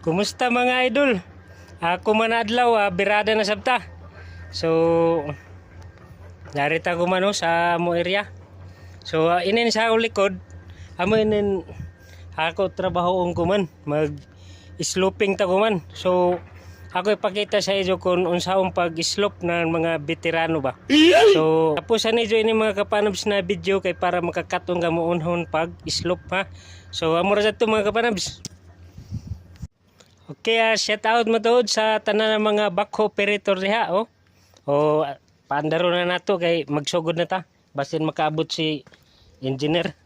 Kumusta mga idol? Ako man adlaw, birada na sabta. So, narita ko man sa amo area. So, inin sa akong likod, amo inin ako trabaho ko man, mag-sloping ta ko man. So, ako ipakita sa inyo kung unsaong pag-slope ng mga veterano ba. So, tapos ani ini mga kapanabs na video kay para makakatong ka mo unhon pag-slope ha. So, amo ra to mga kapanabs. Okay, shout out mo tuod sa tanan ng mga backhoe operator diha oh. O paandaro na nato kay magsugod na ta basin makaabot si engineer.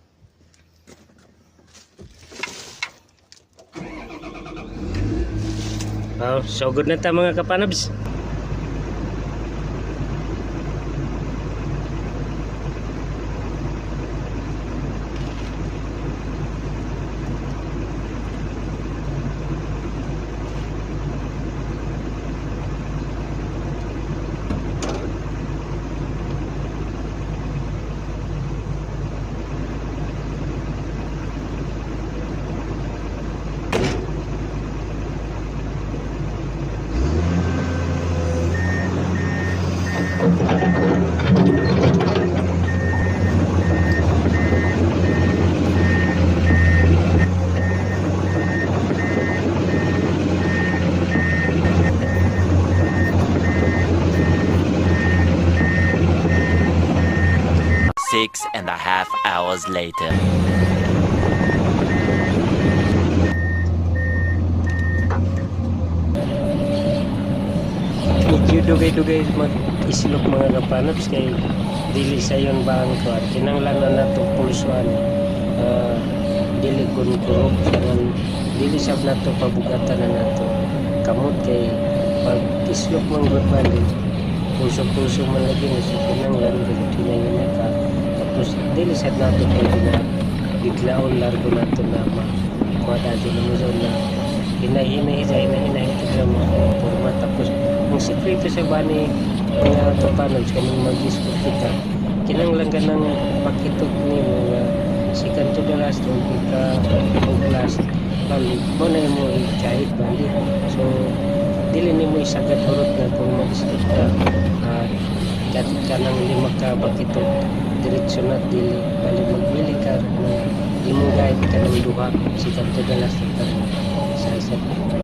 Oh, sugod na ta mga kapanabs. Six and a half hours later. Medyo dugay-dugay mag-islok mga kapanabs kay dili sa yon ba ang kuat kinanglan na nato pulsuan dili kun kurog kanang dili sab nato pabugatan na nato kamot kay pag islok man gud bali pulso man lagi na sa kinanglan kay kinayon ka tapos dili sad nato pwede na biglaon largo nato na kuwada din mo na hinahinay ito mo forma tapos ang sikreto sa bani mga kapanabs kanang mag-iskot kita kinanglan ka ng pakitok ni mga second to the last o kita o last bali mo na mo i-kahit bali so dili ni mo isagad hurot na kung mag-iskot ka at ka ng lima ka pakitok diretsyon at dili bali magmili ka ng limong kahit ka ng duha second to the last sa isa